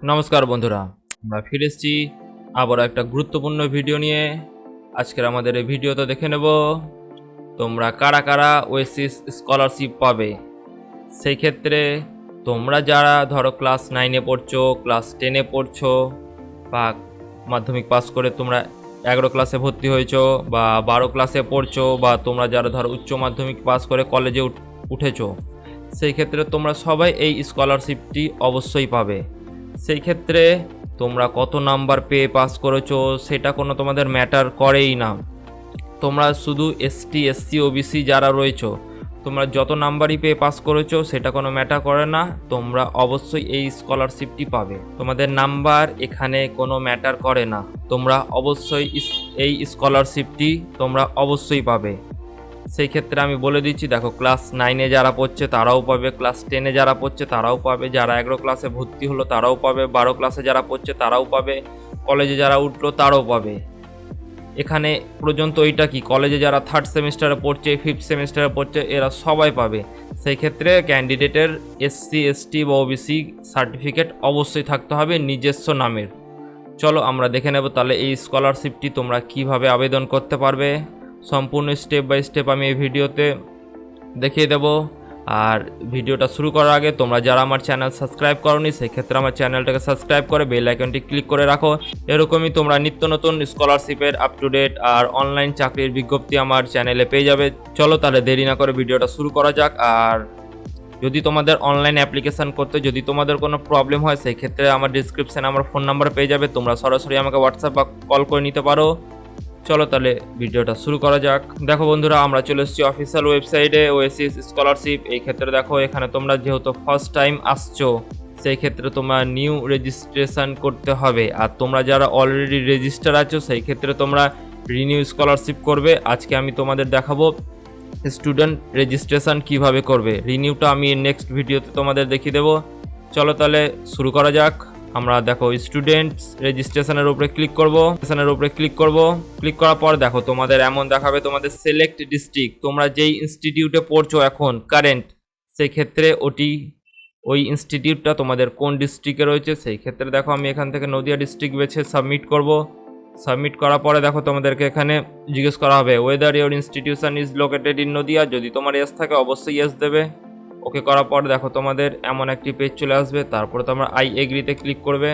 নমস্কার বন্ধুরা, আমরা ফিরে এসেছি আবারও একটা গুরুত্বপূর্ণ ভিডিও নিয়ে। আজকের আমাদের এই ভিডিওতে দেখে নেব তোমরা কারা কারা ওয়েসিস স্কলারশিপ পাবে। সেই ক্ষেত্রে তোমরা যারা ধরো ক্লাস 9-এ পড়ছো, ক্লাস 10-এ পড়ছো, বা মাধ্যমিক পাস করে তোমরা 11 ক্লাসে ভর্তি হয়েছো, বা 12 ক্লাসে পড়ছো, বা তোমরা যারা ধরো উচ্চ মাধ্যমিক পাস করে কলেজে উঠেছো, সেই ক্ষেত্রে তোমরা সবাই এই স্কলারশিপটি অবশ্যই পাবে। সেই ক্ষেত্রে তোমরা কত নাম্বার পেয়ে পাস করেছো সেটা কোনো তোমাদের ম্যাটার করেই না। তোমরা শুধু এসটি, এসসি, ওবিসি যারা রয়েছো, তোমরা যত নাম্বারই পেয়ে পাস করেছো সেটা কোনো ম্যাটার করে না, তোমরা অবশ্যই এই স্কলারশিপটি পাবে। তোমাদের নাম্বার এখানে কোনো ম্যাটার করে না, তোমরা অবশ্যই এই স্কলারশিপটি তোমরা অবশ্যই পাবে। সেই ক্ষেত্রে আমি বলে দিচ্ছি, দেখো ক্লাস 9-এ যারা পড়ছে তারাও পাবে, ক্লাস 10-এ যারা পড়ছে তারাও পাবে, যারা 11 ক্লাসে ভর্তি হলো তারাও পাবে, 12 ক্লাসে যারা পড়ছে তারাও পাবে, কলেজে যারা উঠলো তারাও পাবে। এখানে পর্যন্ত এইটা কি, কলেজে যারা 3rd সেমিস্টারে পড়ছে, 5th সেমিস্টারে পড়ছে, এরা সবাই পাবে। সেই ক্ষেত্রে ক্যান্ডিডেটের এসসি, এসটি বা ওবিসি সার্টিফিকেট অবশ্যই থাকতে হবে নিজস্ব নামের। চলো আমরা দেখে নেব তাহলে এই স্কলারশিপটি তোমরা কিভাবে আবেদন করতে পারবে। সম্পূর্ণ স্টেপ বাই স্টেপ আমি এই ভিডিওতে দেখিয়ে দেব। আর ভিডিওটা শুরু করার আগে তোমরা যারা আমার চ্যানেল সাবস্ক্রাইব করোনি, সেই ক্ষেত্রে আমার চ্যানেলটাকে সাবস্ক্রাইব করে বেল আইকনটি ক্লিক করে রাখো। এরকমই তোমরা নিত্য নতুন স্কলারশিপের আপ টু ডেট আর অনলাইন চাকরির বিজ্ঞপ্তি আমার চ্যানেলে পেয়ে যাবে। চলো তাহলে দেরি না করে ভিডিওটা শুরু করা যাক। আর যদি তোমাদের অনলাইন অ্যাপ্লিকেশান করতে যদি তোমাদের কোনো প্রবলেম হয়, সেই ক্ষেত্রে আমার ডিসক্রিপশানে আমার ফোন নাম্বার পেয়ে যাবে, তোমরা সরাসরি আমাকে হোয়াটসঅ্যাপ বা কল করে নিতে পারো। চলো তাহলে ভিডিওটা শুরু করা যাক। দেখো বন্ধুরা, আমরা চলে এসেছি অফিসিয়াল ওয়েবসাইটে ওয়েসিস স্কলারশিপ। এই ক্ষেত্রে দেখো এখানে তোমরা যেহেতু ফার্স্ট টাইম আসছো, সেই ক্ষেত্রে তোমরা নিউ রেজিস্ট্রেশন করতে হবে। আর তোমরা যারা অলরেডি রেজিস্টার আছো, সেই ক্ষেত্রে তোমরা রিনিউ স্কলারশিপ করবে। আজকে আমি তোমাদের দেখাবো স্টুডেন্ট রেজিস্ট্রেশন কিভাবে করবে। রিনিউটা আমি নেক্সট ভিডিওতে তোমাদের দেখিয়ে দেবো। চলো তাহলে শুরু করা যাক। আমরা দেখো স্টুডেন্টস রেজিস্ট্রেশনের উপরে ক্লিক করব। ক্লিক করার পর দেখো তোমাদের এমন দেখাবে, তোমাদের সিলেক্ট ডিস্ট্রিক্ট, তোমরা যেই ইনস্টিটিউটে পড়ছো এখন কারেন্ট, সেই ক্ষেত্রে ওই ইনস্টিটিউটটা তোমাদের কোন ডিস্ট্রিক্টে রয়েছে। সেই ক্ষেত্রে দেখো আমি এখান থেকে নদিয়া ডিস্ট্রিক্ট বেছে সাবমিট করব। সাবমিট করার পরে দেখো তোমাদেরকে এখানে জিজ্ঞেস করা হবে weather your institution is located in Nadia. যদি তোমার ইয়েস থাকে অবশ্যই ইয়েস দেবে। ওকে করার পর দেখো তোমাদের এমন একটি পেজ চলে আসবে, তারপরে তোমরা আই এগ্রিতে ক্লিক করবে।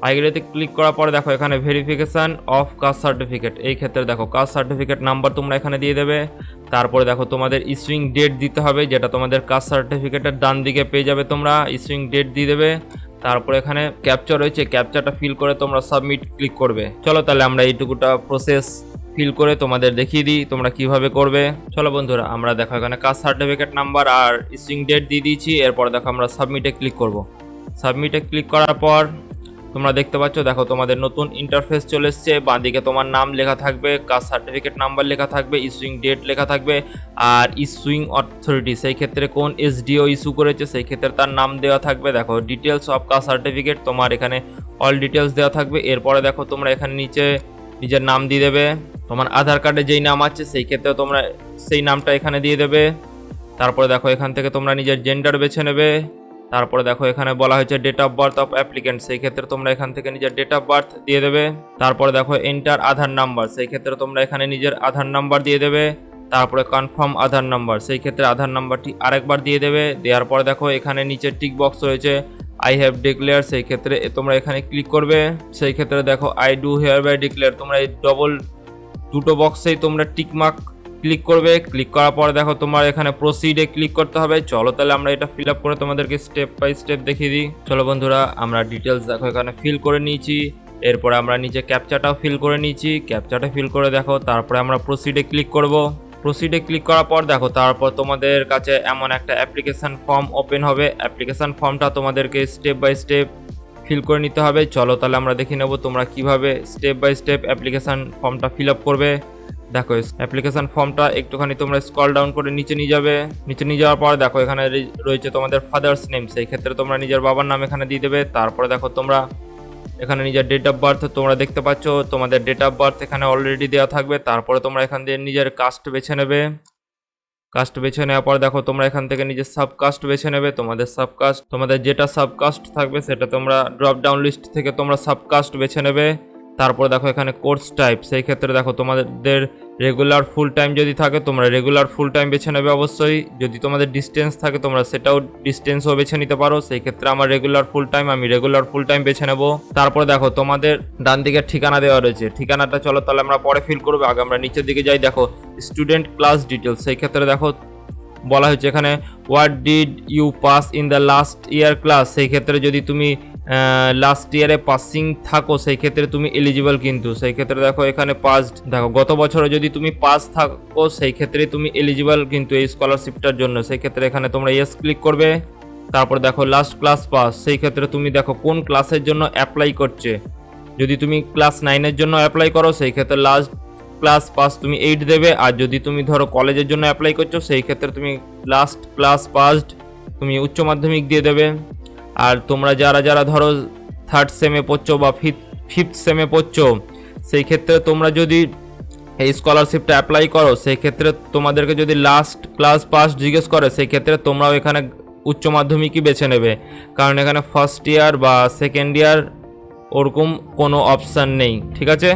আই এগ্রিতে ক্লিক করার পরে দেখো এখানে ভেরিফিকেশান অফ কাস্ট সার্টিফিকেট, এই ক্ষেত্রে দেখো কাস্ট সার্টিফিকেট নাম্বার তোমরা এখানে দিয়ে দেবে। তারপরে দেখো তোমাদের ইস্যুইং ডেট দিতে হবে, যেটা তোমাদের কাস্ট সার্টিফিকেটের ডান দিকে পেয়ে যাবে, তোমরা ইস্যুইং ডেট দিয়ে দেবে। তারপরে এখানে ক্যাপচা রয়েছে, ক্যাপচাটা ফিল করে তোমরা সাবমিট ক্লিক করবে। চলো তাহলে আমরা এইটুকুটা প্রসেস ফিল করে তোমাদের দেখিয়ে দিই তোমরা কিভাবে করবে। চলো বন্ধুরা, আমরা দেখো এখানে কাস্ট সার্টিফিকেট নাম্বার আর ইস্যুইং ডেট দিয়ে দিয়েছি। এরপর দেখো আমরা সাবমিটে ক্লিক করব। সাবমিটে ক্লিক করার পর তোমরা দেখতে পাচ্ছ, দেখো তোমাদের নতুন ইন্টারফেস চলে এসছে। বাঁদিকে তোমার নাম লেখা থাকবে, কাস্ট সার্টিফিকেট নাম্বার লেখা থাকবে, ইস্যুইং ডেট লেখা থাকবে, আর ইস্যুইং অথরিটি, সেই ক্ষেত্রে কোন এসডিও ইস্যু করেছে সেই ক্ষেত্রে তার নাম দেওয়া থাকবে। দেখো ডিটেলস অফ কাস্ট সার্টিফিকেট, তোমার এখানে অল ডিটেলস দেওয়া থাকবে। এরপরে দেখো তোমরা এখানে নিচে নিজের নাম দিয়ে দেবে। তোমার আধার কার্ডে যেই নাম আছে সেই ক্ষেত্রে তোমরা সেই নামটা এখানে দিয়ে দেবে। তারপরে দেখো এখান থেকে তোমরা নিজের জেন্ডার বেছে নেবে। তারপরে দেখো এখানে বলা হয়েছে date of birth of applicant, সেই ক্ষেত্রে তোমরা এখান থেকে নিজের ডেট অফ বার্থ দিয়ে দেবে। তারপরে দেখো এন্টার আধার নাম্বার, সেই ক্ষেত্রে তোমরা এখানে নিজের আধার নাম্বার দিয়ে দেবে। তারপরে কনফার্ম আধার নাম্বার, সেই ক্ষেত্রে আধার নাম্বারটি আরেকবার দিয়ে দেবে। দেওয়ার পরে দেখো এখানে নিচে টিক বক্স রয়েছে আই হ্যাভ ডিক্লেয়ার, সেই ক্ষেত্রে তোমরা এখানে ক্লিক করবে। সেই ক্ষেত্রে দেখো I do hereby declare, তোমরা এই দুটো বক্সেই তোমরা টিক মার্ক ক্লিক করবে। ক্লিক করার পরে দেখো তোমার এখানে প্রসিডে ক্লিক করতে হবে। চলো তাহলে আমরা এটা ফিল আপ করে তোমাদেরকে স্টেপ বাই স্টেপ দেখিয়ে দিই। চলো বন্ধুরা, আমরা ডিটেলস দেখো এখানে ফিল করে নিয়েছি। এরপরে আমরা নিচে ক্যাপচাটাও ফিল করে নিয়েছি। ক্যাপচাটা ফিল করে দেখো তারপরে আমরা প্রসিডে ক্লিক করব। প্রসিডে ক্লিক করার পর দেখো তারপর তোমাদের কাছে এমন একটা অ্যাপ্লিকেশান ফর্ম ওপেন হবে। অ্যাপ্লিকেশান ফর্মটা তোমাদেরকে স্টেপ বাই স্টেপ ফিল করে নিতে হবে। চলো তাহলে আমরা দেখে নেব তোমরা কিভাবে স্টেপ বাই স্টেপ অ্যাপ্লিকেশান ফর্মটা ফিল আপ করবে। দেখো অ্যাপ্লিকেশন ফর্মটা একটুখানি তোমরা স্ক্রল ডাউন করে নিচে নিয়ে যাবে। নিচে নিয়ে যাওয়ার পর দেখো এখানে রয়েছে তোমাদের ফাদার্স নেম, সেই ক্ষেত্রে তোমরা নিজের বাবার নাম এখানে দিয়ে দেবে। তারপরে দেখো তোমরা এখানে নিজের ডেট অফ বার্থ তোমরা দেখতে পাচ্ছ, তোমাদের ডেট অফ বার্থ এখানে অলরেডি দেওয়া থাকবে। তারপরে তোমরা এখান দিয়ে নিজের কাস্ট বেছে নেবে। কাস্ট বেছে নেওয়ার পর দেখো তোমরা এখান থেকে নিজের সাবকাস্ট বেছে নেবে। তোমাদের যেটা সাবকাস্ট থাকবে সেটা তোমরা ড্রপ ডাউন লিস্ট থেকে তোমরা সাবকাস্ট বেছে নেবে। তারপর দেখো এখানে কোর্স টাইপ, সেই ক্ষেত্রে দেখো তোমাদের রেগুলার ফুল টাইম যদি থাকে তোমরা রেগুলার ফুল টাইম বেছে নেবে অবশ্যই। যদি তোমাদের ডিস্টেন্স থাকে তোমরা সেটাও ডিস্টেন্সও বেছে নিতে পারো। সেই ক্ষেত্রে আমার রেগুলার ফুল টাইম, আমি রেগুলার ফুল টাইম বেছে নেব। তারপর দেখো তোমাদের ডান দিকের ঠিকানা দেওয়া রয়েছে, ঠিকানাটা চলো তাহলে আমরা পরে ফিল করবো। আগে আমরা নিচের দিকে যাই। দেখো স্টুডেন্ট ক্লাস ডিটেলস, সেই ক্ষেত্রে দেখো বলা হয়েছে এখানে what did you pass in the last year class. সেই ক্ষেত্রে যদি তুমি লাস্ট ইয়ারে পাসিং থাকো সেই ক্ষেত্রে তুমি এলিজিবল, কিন্তু সেই ক্ষেত্রে দেখো এখানে পাসড, দেখো গত বছরে যদি তুমি পাস থাকো সেই ক্ষেত্রে তুমি এলিজিবল কিন্তু এই স্কলারশিপটার জন্য। সেই ক্ষেত্রে এখানে তোমরা ইয়েস ক্লিক করবে। তারপর দেখো লাস্ট ক্লাস পাস, সেই ক্ষেত্রে তুমি দেখো কোন ক্লাসের জন্য অ্যাপ্লাই করছে। যদি তুমি ক্লাস 9-এর জন্য অ্যাপ্লাই করো সেই ক্ষেত্রে লাস্ট ক্লাস পাস তুমি 8 দেবে। আর যদি তুমি ধরো কলেজের জন্য অ্যাপ্লাই করছো সেই ক্ষেত্রে তুমি লাস্ট ক্লাস পাসড তুমি উচ্চ মাধ্যমিক দিয়ে দেবে। আর তোমরা যারা ধরো থার্ড সেমে পড়ছো বা ফিফথ সেমে পড়ছো সেই ক্ষেত্রে তোমরা যদি এই স্কলারশিপটা অ্যাপ্লাই করো সেই ক্ষেত্রে তোমাদেরকে যদি লাস্ট ক্লাস পাস জিজ্ঞেস করে সেই ক্ষেত্রে তোমরাও এখানে উচ্চ মাধ্যমিকই বেছে নেবে, কারণ এখানে ফার্স্ট ইয়ার বা সেকেন্ড ইয়ার ওরকম কোনো অপশান নেই। ঠিক আছে,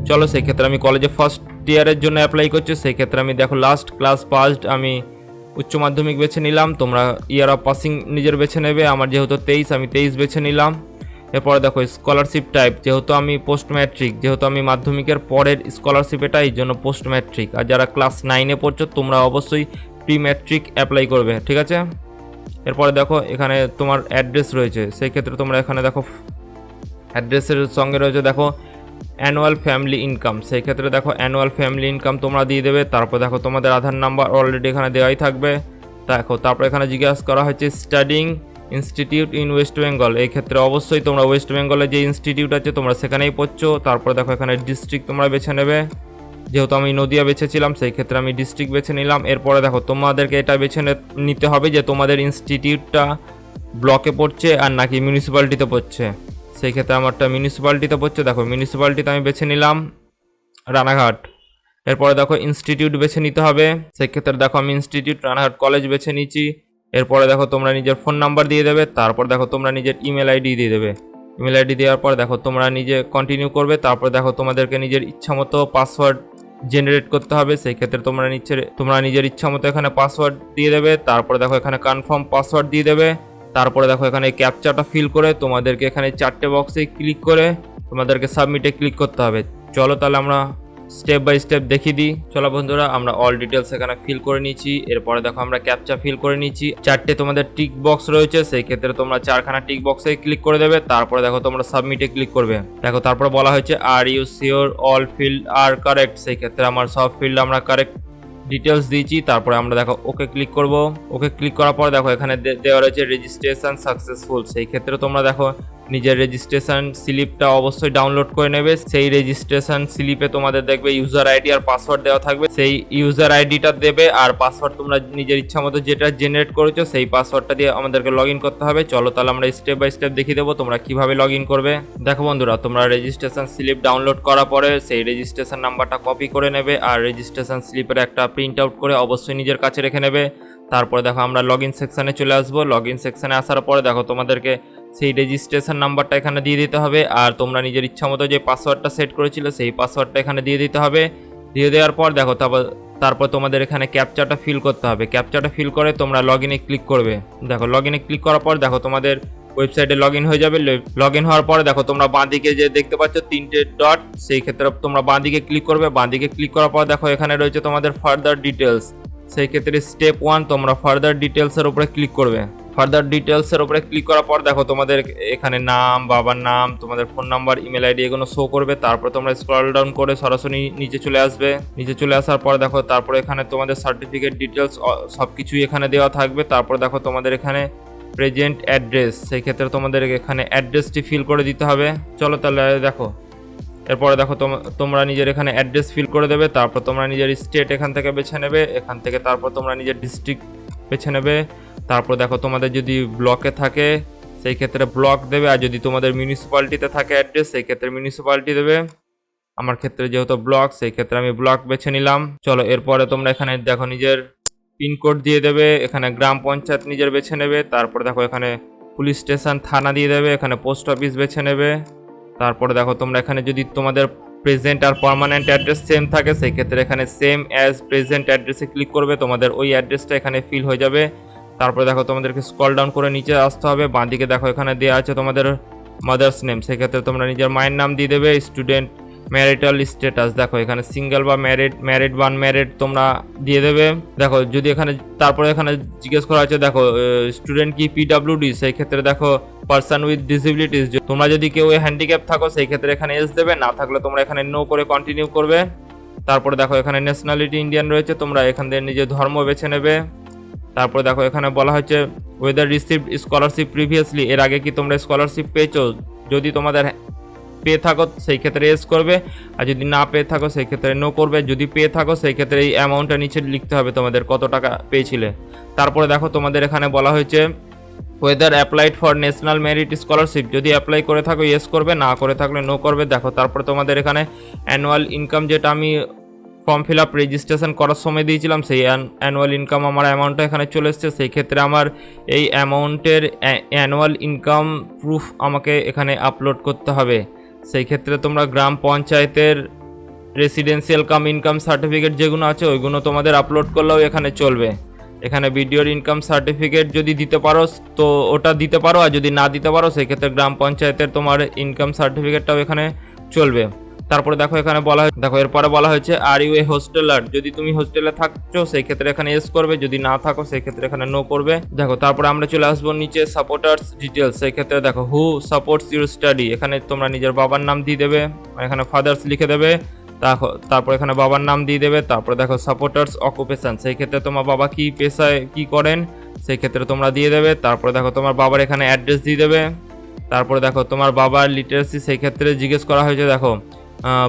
চলো সেই ক্ষেত্রে আমি কলেজে ফার্স্ট ইয়ারের জন্য অ্যাপ্লাই করছি। সেই ক্ষেত্রে আমি দেখো লাস্ট ক্লাস পাসড আমি উচ্চ মাধ্যমিক বেছে নিলাম। তোমরা ইয়ার অফ পাসিং নিজের বেছে নেবে। আমার যেহেতু 23 আমি 23 বেছে নিলাম। এরপরে দেখো স্কলারশিপ টাইপ, যেহেতু আমি পোস্ট ম্যাট্রিক, যেহেতু আমি মাধ্যমিকের পরের স্কলারশিপ এটা, এই জন্য পোস্ট ম্যাট্রিক। আর যারা ক্লাস 9-এ পড়ছো তোমরা অবশ্যই প্রি ম্যাট্রিক অ্যাপ্লাই করবে। ঠিক আছে, এরপরে দেখো এখানে তোমার অ্যাড্রেস রয়েছে, সেই ক্ষেত্রে তোমরা এখানে দেখো অ্যাড্রেসের সঙ্গে রয়েছে দেখো অ্যানুয়াল ফ্যামিলি ইনকাম, সেই ক্ষেত্রে দেখো অ্যানুয়াল ফ্যামিলি ইনকাম তোমরা দিয়ে দেবে। তারপর দেখো তোমাদের আধার নাম্বার অলরেডি এখানে দেওয়াই থাকবে। দেখো তারপর এখানে জিজ্ঞাসা করা হয়েছে studying institute in West Bengal, এই ক্ষেত্রে অবশ্যই তোমরা ওয়েস্ট বেঙ্গলে যে ইনস্টিটিউট আছে তোমরা সেখানেই পড়ছো। তারপর দেখো এখানে ডিস্ট্রিক্ট তোমরা বেছে নেবে, যেহেতু আমি নদিয়া বেছেছিলাম সেই ক্ষেত্রে আমি ডিস্ট্রিক্ট বেছে নিলাম। এরপরে দেখো তোমাদেরকে এটা বেছে নিতে হবে যে তোমাদের ইনস্টিটিউটটা ব্লকে পড়ছে আর নাকি মিউনিসিপ্যালিটিতে পড়ছে। সেই ক্ষেত্রে আমারটা মিউনিসিপ্যালিটিতে পড়ছে, দেখো মিউনিসিপ্যালিটিতে আমি বেছে নিলাম রানাঘাট। এরপরে দেখো ইনস্টিটিউট বেছে নিতে হবে, সেক্ষেত্রে দেখো আমি ইনস্টিটিউট রানাঘাট কলেজ বেছে নিয়েছি। এরপরে দেখো তোমরা নিজের ফোন নাম্বার দিয়ে দেবে। তারপর দেখো তোমরা নিজের ইমেল আইডি দিয়ে দেবে। ইমেল আইডি দেওয়ার পর দেখো তোমরা নিজে কন্টিনিউ করবে। তারপর দেখো তোমাদেরকে নিজের ইচ্ছা মতো পাসওয়ার্ড জেনারেট করতে হবে, সেই ক্ষেত্রে তোমরা নিজের ইচ্ছা মতো এখানে পাসওয়ার্ড দিয়ে দেবে। তারপরে দেখো এখানে কনফার্ম পাসওয়ার্ড দিয়ে দেবে। তারপরে দেখো এখানে ক্যাপচাটা ফিল করে তোমাদেরকে এখানে 4টে বক্সে ক্লিক করে তোমাদেরকে সাবমিটে ক্লিক করতে হবে। চলো তাহলে আমরা স্টেপ বাই স্টেপ দেখিয়ে দিই। চলো বন্ধুরা, আমরা অল ডিটেলস এখানে ফিল করে নিয়েছি। এরপরে দেখো আমরা ক্যাপচা ফিল করে নিয়েছি। 4টে তোমাদের টিক বক্স রয়েছে, সেই ক্ষেত্রে তোমরা 4খানা টিক বক্সে ক্লিক করে দেবে। তারপরে দেখো তোমরা সাবমিটে ক্লিক করবে। দেখো তারপরে বলা হয়েছে are you sure all field are correct, সেই ক্ষেত্রে আমার সব ফিল্ড আমরা কারেক্ট ডিটেলস দিয়েছি। তারপরে আমরা দেখো ওকে ক্লিক করব। ওকে ক্লিক করার পর দেখো এখানে দেওয়া রয়েছে রেজিস্ট্রেশন সাকসেসফুল, সেই ক্ষেত্রে তোমরা দেখো নিজের রেজিস্ট্রেশন স্লিপটা অবশ্যই ডাউনলোড করে নেবে। সেই রেজিস্ট্রেশন স্লিপে তোমাদের দেখবে ইউজার আইডি আর পাসওয়ার্ড দেওয়া থাকবে, সেই ইউজার আইডিটা দেবে আর পাসওয়ার্ড তোমরা নিজের ইচ্ছা মতো যেটা জেনারেট করেছো সেই পাসওয়ার্ডটা দিয়ে আমাদেরকে লগ ইন করতে হবে। চলো তাহলে আমরা স্টেপ বাই স্টেপ দেখিয়ে দেবো তোমরা কিভাবে লগ ইন করবে। দেখো বন্ধুরা, তোমরা রেজিস্ট্রেশন স্লিপ ডাউনলোড করার পরে সেই রেজিস্ট্রেশন নাম্বারটা কপি করে নেবে আর রেজিস্ট্রেশন স্লিপের একটা প্রিন্ট আউট করে অবশ্যই নিজের কাছে রেখে নেবে। তারপরে দেখো আমরা লগ ইন সেকশানে চলে আসবো। লগ ইন সেকশানে আসার পরে দেখো তোমাদেরকে সেই রেজিস্ট্রেশন নাম্বারটা এখানে দিয়ে দিতে হবে আর তোমরা নিজের ইচ্ছা মতো যে পাসওয়ার্ডটা সেট করেছিল সেই পাসওয়ার্ডটা এখানে দিয়ে দিতে হবে। দিয়ে দেওয়ার পর দেখো তারপর তোমাদের এখানে ক্যাপচাটা ফিল করতে হবে। ক্যাপচাটা ফিল করে তোমরা লগ ইনে ক্লিক করবে। দেখো লগ ইনে ক্লিক করার পর দেখো তোমাদের ওয়েবসাইটে লগ ইন হয়ে যাবে। লগ ইন হওয়ার পরে দেখো তোমরা বাঁদিকে যে দেখতে পাচ্ছ 3টে ডট, সেই ক্ষেত্রে তোমরা বাঁদিকে ক্লিক করবে। বাঁদিকে ক্লিক করার পর দেখো এখানে রয়েছে তোমাদের ফার্দার ডিটেলস, সেই ক্ষেত্রে স্টেপ 1 তোমরা ফার্দার ডিটেলসের উপরে ক্লিক করবে। ফার্দার ডিটেলসের উপরে ক্লিক করার পর দেখো তোমাদের এখানে নাম, বাবার নাম, তোমাদের ফোন নাম্বার, ইমেল আইডি এগুলো শো করবে। তারপর তোমরা স্ক্রল ডাউন করে সরাসরি নিচে চলে আসবে। নিচে চলে আসার পর দেখো তারপরে এখানে তোমাদের সার্টিফিকেট ডিটেলস সব কিছুই এখানে দেওয়া থাকবে। তারপর দেখো তোমাদের এখানে প্রেজেন্ট অ্যাড্রেস, সেই ক্ষেত্রে তোমাদের এখানে অ্যাড্রেসটি ফিল করে দিতে হবে। চলো তাহলে দেখো এরপরে দেখো তোমরা নিজের এখানে অ্যাড্রেস ফিল করে দেবে। তারপর তোমরা নিজের স্টেট এখান থেকে বেছে নেবে, এখান থেকে তারপর তোমরা নিজের ডিস্ট্রিক্ট বেছে নেবে। তারপর দেখো তোমাদের যদি ব্লকে থাকে সেই ক্ষেত্রে ব্লক দেবে, আর যদি তোমাদের মিউনিসিপ্যালিটিতে থাকে অ্যাড্রেস সেই ক্ষেত্রে মিউনিসিপ্যালিটি দেবে। আমার ক্ষেত্রে যেহেতু ব্লক সেই ক্ষেত্রে আমি ব্লক বেছে নিলাম। চলো এরপরে তোমরা এখানে দেখো নিজের পিনকোড দিয়ে দেবে, এখানে গ্রাম পঞ্চায়েত নিজের বেছে নেবে, তারপরে দেখো এখানে পুলিশ স্টেশন থানা দিয়ে দেবে, এখানে পোস্ট অফিস বেছে নেবে। তারপরে দেখো তোমরা এখানে যদি তোমাদের প্রেজেন্ট আর পার্মানেন্ট অ্যাড্রেস সেম থাকে সেই ক্ষেত্রে এখানে সেম অ্যাজ প্রেজেন্ট অ্যাড্রেসে ক্লিক করবে, তোমাদের ওই অ্যাড্রেসটা এখানে ফিল হয়ে যাবে। তারপরে দেখো তোমাদেরকে স্ক্রল ডাউন করে নিচে আসতে হবে, বাঁদিকে দেখো এখানে দেওয়া আছে তোমাদের মাদার্স নেম, সেক্ষেত্রে তোমরা নিজের মায়ের নাম দিয়ে দেবে। স্টুডেন্ট ম্যারিটাল স্ট্যাটাস দেখো এখানে সিঙ্গেল বা ম্যারিড বা আনম্যারিড তোমরা দিয়ে দেবে। দেখো যদি এখানে তারপরে এখানে জিজ্ঞেস করা আছে দেখো স্টুডেন্ট কি পিডব্লিউডি, সেই ক্ষেত্রে দেখো পারসন উইথ ডিসেবিলিটিস, তোমরা যদি কেউ হ্যান্ডিক্যাপ থাকো সেই ক্ষেত্রে এখানে এস দেবে, না থাকলে তোমরা এখানে নো করে কন্টিনিউ করবে। তারপরে দেখো এখানে ন্যাশনালিটি ইন্ডিয়ান রয়েছে, তোমরা এখান থেকে নিজের ধর্ম বেছে নেবে। তারপরে দেখো এখানে বলা হচ্ছে ওয়েদার রিসিভড স্কলারশিপ প্রিভিয়াসলি, এর আগে কি তোমরা স্কলারশিপ পেয়েছো, যদি তোমাদের পেয়ে থাকো সেই ক্ষেত্রে এস করবে, আর যদি না পেয়ে থাকো সেই ক্ষেত্রে নো করবে। যদি পেয়ে থাকো সেই ক্ষেত্রে এই অ্যামাউন্টটা নিচে লিখতে হবে তোমাদের কত টাকা পেয়েছিলে। তারপরে দেখো তোমাদের এখানে বলা হয়েছে weather applied for national merit scholarship, যদি অ্যাপ্লাই করে থাকো ইয়েস করবে, না করে থাকলে নো করবে। দেখো তারপরে তোমাদের এখানে অ্যানুয়াল ইনকাম, যেটা আমি ফর্ম ফিল আপ রেজিস্ট্রেশন করার সময় দিয়েছিলাম সেই অ্যানুয়াল ইনকাম আমার অ্যামাউন্টটা এখানে চলে এসছে, সেই ক্ষেত্রে আমার এই অ্যামাউন্টের অ্যানুয়াল ইনকাম প্রুফ আমাকে এখানে আপলোড করতে হবে। সেই ক্ষেত্রে তোমরা গ্রাম পঞ্চায়েতের রেসিডেন্সিয়াল কাম ইনকাম সার্টিফিকেট যেগুলো আছে ওইগুলো তোমাদের আপলোড করলেও এখানে চলবে। এখানে ভিডিওর ইনকাম সার্টিফিকেট যদি দিতে পারো তো ওটা দিতে পারো, আর যদি না দিতে পারো সেই ক্ষেত্রে গ্রাম পঞ্চায়েতের তোমার ইনকাম সার্টিফিকেটটাও এখানে চলবে। তারপরে দেখো এখানে বলা হয়, দেখো এরপরে বলা হয়েছে আর ইউ এ হোস্টেলার, যদি তুমি হোস্টেলে থাকছো সেই ক্ষেত্রে এখানে এস করবে, যদি না থাকো সেই ক্ষেত্রে এখানে নো করবে। দেখো তারপরে আমরা চলে আসবো নিচে সাপোর্টার্স ডিটেলস, সেই ক্ষেত্রে দেখো হু সাপোর্টস ইউর স্টাডি, এখানে তোমরা নিজের বাবার নাম দিয়ে দেবে, এখানে ফাদার্স লিখে দেবে, তারপর এখানে বাবার নাম দিয়ে দেবে। তারপরে দেখো সাপোর্টার্স অকুপেশন, সেই ক্ষেত্রে তোমার বাবা কি পেশায় কি করেন সেই ক্ষেত্রে তোমরা দিয়ে দেবে। তারপরে দেখো তোমার বাবার এখানে অ্যাড্রেস দিয়ে দেবে। তারপরে দেখো তোমার বাবার লিটারেসি, সেই ক্ষেত্রে জিজ্ঞেস করা হয়েছে দেখো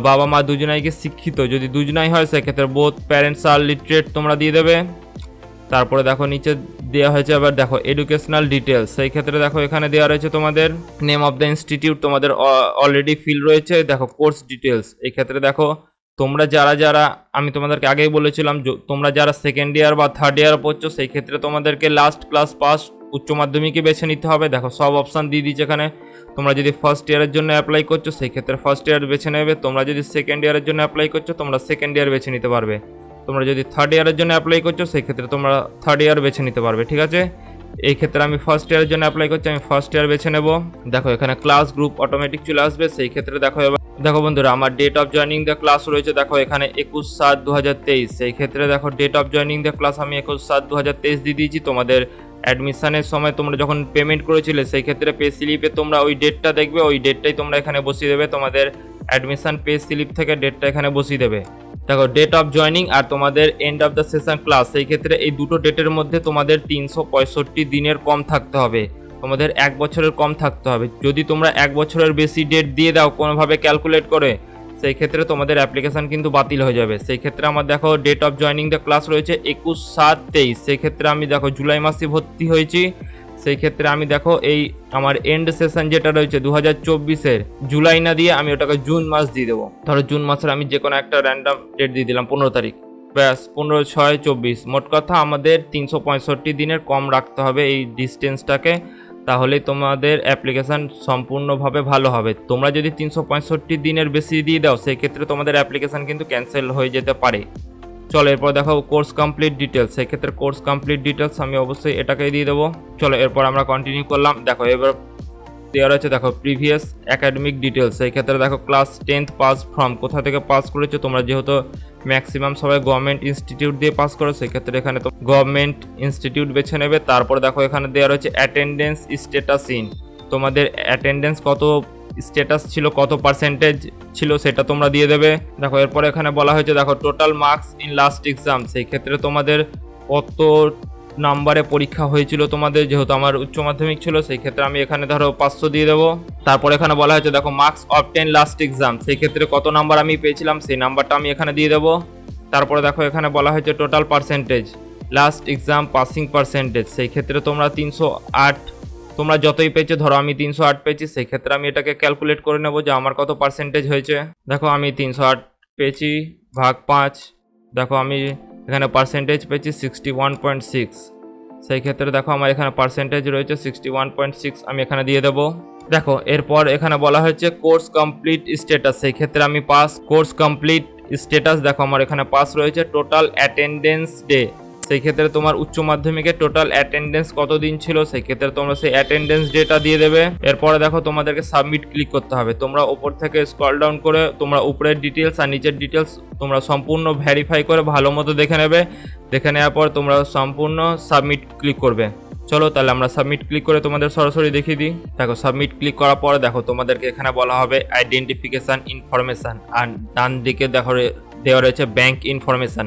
বাবা মা দুজনাই কি শিক্ষিত, যদি দুজনাই হয় সেক্ষেত্রে বোথ প্যারেন্টস আর লিটারেট তোমরা দিয়ে দেবে। তারপরে দেখো নিচে দেওয়া হয়েছে আবার দেখো এডুকেশনাল ডিটেলস, সেই ক্ষেত্রে দেখো এখানে দেওয়া রয়েছে তোমাদের নেম অফ দ্য ইনস্টিটিউট, তোমাদের অলরেডি ফিল রয়েছে। দেখো কোর্স ডিটেলস, এই ক্ষেত্রে দেখো তোমরা যারা যারা আমি তোমাদেরকে আগেই বলেছিলাম তোমরা যারা সেকেন্ড ইয়ার বা থার্ড ইয়ার পড়ছো সেই ক্ষেত্রে তোমাদেরকে লাস্ট ক্লাস পাস উচ্চ মাধ্যমিকে বেছে নিতে হবে। দেখো সব অপশান দিয়ে দিচ্ছে এখানে, তোমরা যদি ফার্স্ট ইয়ারের জন্য অ্যাপ্লাই করছো সেই ক্ষেত্রে ফার্স্ট ইয়ার বেছে নেবে, তোমরা যদি সেকেন্ড ইয়ারের জন্য অ্যাপ্লাই করছো তোমরা সেকেন্ড ইয়ার বেছে নিতে পারবে, তোমরা যদি থার্ড ইয়ারের জন্য অ্যাপ্লাই করছো সেই ক্ষেত্রে তোমরা থার্ড ইয়ার বেছে নিতে পারবে, ঠিক আছে। এই ক্ষেত্রে আমি ফার্স্ট ইয়ারের জন্য অ্যাপ্লাই করছি, আমি ফার্স্ট ইয়ার বেছে নেব। দেখো এখানে ক্লাস গ্রুপ অটোমেটিক চলে আসবে, সেই ক্ষেত্রে দেখো এবার দেখো বন্ধুরা আমার date of joining the class রয়েছে, দেখো এখানে 21/7/2023, সেই ক্ষেত্রে দেখো date of joining the class আমি 21/7/2023 দিয়ে দিয়েছি। তোমাদের অ্যাডমিশনের সময় তোমরা যখন পেমেন্ট করেছিলে সেই ক্ষেত্রে পে স্লিপে তোমরা ওই ডেটটা দেখবে, ওই ডেটটাই তোমরা এখানে বসিয়ে দেবে, তোমাদের অ্যাডমিশন পে স্লিপ থেকে ডেটটা এখানে বসিয়ে দেবে। দেখো ডেট অফ জয়নিং আর তোমাদের end of the session class, সেই ক্ষেত্রে এই দুটো ডেটের মধ্যে তোমাদের 365 দিনের কম থাকতে হবে, তোমাদের 1 বছরের কম থাকতে হবে। যদি তোমরা 1 বছরের বেশি ডেট দিয়ে দাও কোনোভাবে ক্যালকুলেট করে সেই ক্ষেত্রে তোমাদের অ্যাপ্লিকেশান কিন্তু বাতিল হয়ে যাবে। সেই ক্ষেত্রে আমার দেখো date of joining the class রয়েছে 21/7/23, সেই ক্ষেত্রে আমি দেখো জুলাই মাসে ভর্তি হয়েছি, সেই ক্ষেত্রে আমি দেখো এই আমার এন্ড সেশন যেটা রয়েছে 2024-এর জুলাই না দিয়ে আমি ওটাকে জুন মাস দিয়ে দেবো। ধরো জুন মাসের আমি যে কোনো একটা র্যান্ডাম ডেট দিয়ে দিলাম 15 তারিখ, ব্যাস 15/6/24। মোট কথা আমাদের 365 দিনের কম রাখতে হবে এই ডিস্টেন্সটাকে, তাহলে তোমাদের অ্যাপ্লিকেশান সম্পূর্ণভাবে ভালো হবে। তোমরা যদি 365 দিনের বেশি দিয়ে দাও সেই ক্ষেত্রে তোমাদের অ্যাপ্লিকেশান কিন্তু ক্যান্সেল হয়ে যেতে পারে। চলো এরপর দেখো কোর্স কমপ্লিট ডিটেলস, সেক্ষেত্রে কোর্স কমপ্লিট ডিটেলস আমি অবশ্যই এটাকেই দিয়ে দেবো। চলো এরপর আমরা কন্টিনিউ করলাম। দেখো এবার দেওয়া রয়েছে দেখো প্রিভিয়াস একাডেমিক ডিটেলস, সেই ক্ষেত্রে দেখো ক্লাস 10th পাস ফ্রম, কোথা থেকে পাস করেছো তোমরা, যেহেতু ম্যাক্সিমাম সবাই গভর্নমেন্ট ইনস্টিটিউট দিয়ে পাস করো সেই ক্ষেত্রে এখানে তো গভর্নমেন্ট ইনস্টিটিউট বেছে নেবে। তারপর দেখো এখানে দেওয়া রয়েছে অ্যাটেন্ডেন্স স্ট্যাটাস ইন, তোমাদের অ্যাটেন্ডেন্স কত স্ট্যাটাস ছিল, কত পার্সেন্টেজ ছিল সেটা তোমরা দিয়ে দেবে। দেখো এরপর এখানে বলা হয়েছে দেখো total marks in last exam, সেই ক্ষেত্রে তোমাদের কত নাম্বারে পরীক্ষা হয়েছিল তোমাদের, যেহেতু আমার উচ্চ মাধ্যমিক ছিল সেই ক্ষেত্রে আমি এখানে ধরো 500 দিয়ে দেবো। তারপর এখানে বলা হয়েছে দেখো মার্কস অবটেন লাস্ট এক্সাম, সেই ক্ষেত্রে কত নাম্বার আমি পেয়েছিলাম সেই নাম্বারটা আমি এখানে দিয়ে দেবো। তারপরে দেখো এখানে বলা হয়েছে total percentage last exam passing percentage, সেই ক্ষেত্রে তোমরা 308, তোমরা যতই পেয়েছো, ধরো আমি 308 পেয়েছি সেই ক্ষেত্রে আমি এটাকে ক্যালকুলেট করে নেবো যে আমার কত পার্সেন্টেজ হয়েছে। দেখো আমি 308 পেয়েছি ভাগ 5, দেখো আমি এখানে পার্সেন্টেজ পেয়েছি 61.6। সেই ক্ষেত্রে দেখো আমার এখানে পার্সেন্টেজ রয়েছে 61.6, আমি এখানে দিয়ে দেবো। দেখো এরপর এখানে বলা হয়েছে কোর্স কমপ্লিট স্ট্যাটাস, সেই ক্ষেত্রে আমি পাস। কোর্স কমপ্লিট স্ট্যাটাস দেখো আমার এখানে পাস রয়েছে। টোটাল অ্যাটেন্ডেন্স ডে, সেই ক্ষেত্রে তোমার উচ্চ মাধ্যমিকে টোটাল অ্যাটেন্ডেন্স কতদিন ছিল, সেই ক্ষেত্রে তোমরা সেই অ্যাটেন্ডেন্স ডেটা দিয়ে দেবে। এরপরে দেখো তোমাদেরকে সাবমিট ক্লিক করতে হবে। তোমরা উপর থেকে স্ক্রল ডাউন করে তোমরা উপরের ডিটেলস আর নিচের ডিটেলস তোমরা সম্পূর্ণ ভেরিফাই করে ভালো মতো দেখে নেবে। দেখে নেওয়ার পর তোমরা সম্পূর্ণ সাবমিট ক্লিক করবে। চলো তাহলে আমরা সাবমিট ক্লিক করে তোমাদের সরাসরি দেখিয়ে দিই। দেখো সাবমিট ক্লিক করার পরে দেখো তোমাদেরকে এখানে বলা হবে আইডেন্টিফিকেশান ইনফরমেশান, আর ডান দিকে দেখো দেওয়া রয়েছে ব্যাংক ইনফরমেশান।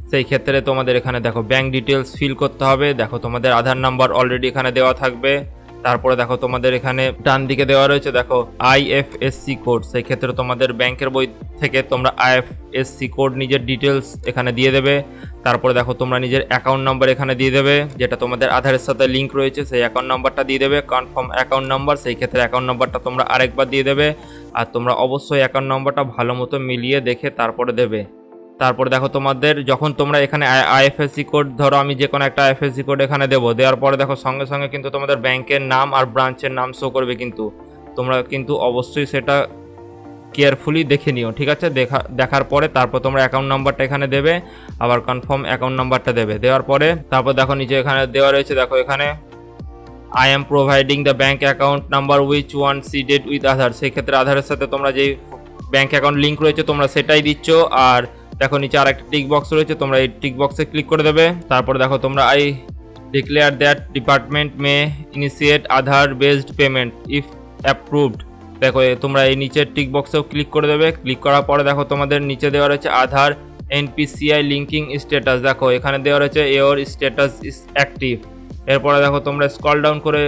সেই ক্ষেত্রে তোমাদের এখানে দেখো ব্যাংক ডিটেলস ফিল করতে হবে। দেখো তোমাদের আধার নাম্বার অলরেডি এখানে দেওয়া থাকবে। তারপরে দেখো তোমাদের এখানে ডান দিকে দেওয়া রয়েছে দেখো আইএফএসসি কোড, সেই ক্ষেত্রে তোমাদের ব্যাংকের বই থেকে তোমরা আইএফএসসি কোড নিজের ডিটেলস এখানে দিয়ে দেবে। তারপরে দেখো তোমরা নিজের অ্যাকাউন্ট নাম্বার এখানে দিয়ে দেবে, যেটা তোমাদের আধারের সাথে লিঙ্ক রয়েছে সেই অ্যাকাউন্ট নাম্বারটা দিয়ে দেবে। কনফার্ম অ্যাকাউন্ট নাম্বার, সেই ক্ষেত্রে অ্যাকাউন্ট নাম্বারটা তোমরা আরেকবার দিয়ে দেবে। আর তোমরা অবশ্যই অ্যাকাউন্ট নাম্বারটা ভালো মতো মিলিয়ে দেখে তারপরে দেবে। তারপর দেখো তোমাদের যখন তোমরা এখানে আইএফএসসি কোড, ধরো আমি যে কোনো একটা আইএফএসসি কোড এখানে দেবো, দেওয়ার পরে দেখো সঙ্গে সঙ্গে কিন্তু তোমাদের ব্যাংকের নাম আর ব্রাঞ্চের নাম শো করবে, কিন্তু তোমরা কিন্তু অবশ্যই সেটা কেয়ারফুলি দেখে নিও, ঠিক আছে। দেখার পরে তারপর তোমরা অ্যাকাউন্ট নাম্বারটা এখানে দেবে, আবার কনফার্ম অ্যাকাউন্ট নাম্বারটা দেবে। দেওয়ার পরে তারপর দেখো নিচে এখানে দেওয়া রয়েছে দেখো এখানে I am providing the bank account number which one seeded with Aadhaar, সেই ক্ষেত্রে আধারের সাথে তোমরা যেই ব্যাঙ্ক অ্যাকাউন্ট লিঙ্ক রয়েছে তোমরা সেটাই দিচ্ছ। আর দেখো নিচে আর একটা টিক বক্স রয়েছে, তোমরা এই টিক বক্সে ক্লিক করে দেবে। তারপরে দেখো তোমরা I declare that department May initiate Aadhaar based payment if approved, দেখো তোমরা এই নিচের টিক বক্সেও ক্লিক করে দেবে। ক্লিক করার পরে দেখো তোমাদের নিচে দেওয়া রয়েছে আধার এনপিসিআই লিঙ্কিং স্ট্যাটাস, দেখো এখানে দেওয়া রয়েছে ইওর স্ট্যাটাস ইজ অ্যাক্টিভ। এরপরে দেখো তোমরা স্ক্রল ডাউন করে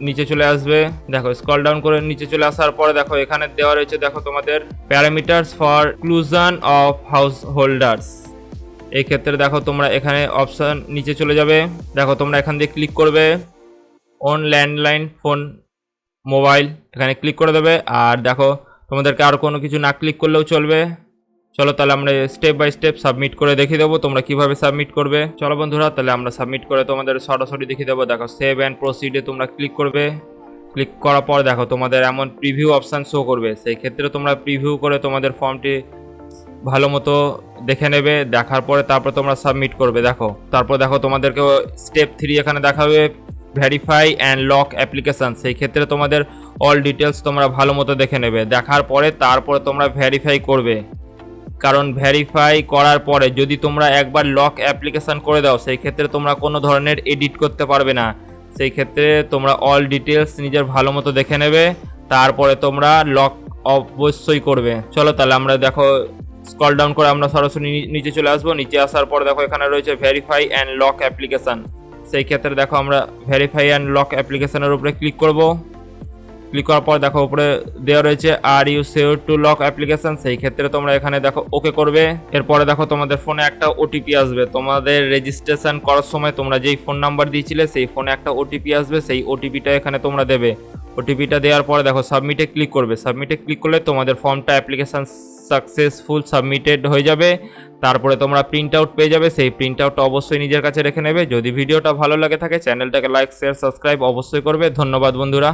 নিচে চলে আসবে। দেখো স্ক্রল ডাউন করে নিচে চলে আসার পরে দেখো এখানে দেওয়া রয়েছে দেখো তোমাদের parameters for inclusion of house holders, এই ক্ষেত্রে দেখো তোমরা এখানে অপশান নিচে চলে যাবে। দেখো তোমরা এখান দিয়ে ক্লিক করবে অন ল্যান্ডলাইন ফোন মোবাইল, এখানে ক্লিক করে দেবে। আর দেখো তোমাদেরকে আর কোনো কিছু না ক্লিক করলেও চলবে। চলো তাহলে আমরা স্টেপ বাই স্টেপ সাবমিট করে দেখিয়ে দেবো তোমরা কিভাবে সাবমিট করবে। চলো বন্ধুরা তাহলে আমরা সাবমিট করে তোমাদের সরাসরি দেখিয়ে দেবো। দেখো সেভ অ্যান্ড প্রসিডে তোমরা ক্লিক করবে। ক্লিক করার পর দেখো তোমাদের এমন প্রিভিউ অপশান শো করবে, সেই ক্ষেত্রে তোমরা প্রিভিউ করে তোমাদের ফর্মটি ভালো মতো দেখে নেবে। দেখার পরে তারপর তোমরা সাবমিট করবে। দেখো তারপর দেখো তোমাদেরকে স্টেপ 3 এখানে দেখাবে ভেরিফাই অ্যান্ড লক অ্যাপ্লিকেশান, সেই ক্ষেত্রে তোমাদের অল ডিটেলস তোমরা ভালো মতো দেখে নেবে। দেখার পরে তারপরে তোমরা ভেরিফাই করবে, কারণ ভেরিফাই করার পরে যদি তোমরা একবার লক অ্যাপ্লিকেশান করে দাও সেই ক্ষেত্রে তোমরা কোনো ধরনের এডিট করতে পারবে না। সেই ক্ষেত্রে তোমরা অল ডিটেলস নিজের ভালো মতো দেখে নেবে, তারপরে তোমরা লক অবশ্যই করবে। চলো তাহলে আমরা দেখো স্ক্রল ডাউন করে আমরা সরাসরি নিচে চলে আসবো। নিচে আসার পর দেখো এখানে রয়েছে ভেরিফাই অ্যান্ড লক অ্যাপ্লিকেশান, সেই ক্ষেত্রে দেখো আমরা ভেরিফাই অ্যান্ড লক অ্যাপ্লিকেশানের উপরে ক্লিক করব। ক্লিক করার পর দেখো উপরে দেওয়া রয়েছে are you sure to lock application, সেই ক্ষেত্রে তোমরা এখানে দেখো ওকে করবে। এরপরে দেখো তোমাদের ফোনে একটা ওটিপি আসবে, তোমাদের রেজিস্ট্রেশন করার সময় তোমরা যেই ফোন নাম্বার দিয়েছিলে সেই ফোনে একটা ওটিপি আসবে, সেই ওটিপিটা এখানে তোমরা দেবে। ওটিপিটা দেওয়ার পরে দেখো সাবমিটে ক্লিক করবে। সাবমিটে ক্লিক করলে তোমাদের ফর্মটা অ্যাপ্লিকেশান সাকসেসফুল সাবমিটেড হয়ে যাবে। তারপরে তোমরা প্রিন্ট আউট পেয়ে যাবে, সেই প্রিন্ট আউটটা অবশ্যই নিজের কাছে রেখে নেবে। যদি ভিডিওটা ভালো লাগে থাকে চ্যানেলটাকে লাইক শেয়ার সাবস্ক্রাইব অবশ্যই করবে। ধন্যবাদ বন্ধুরা।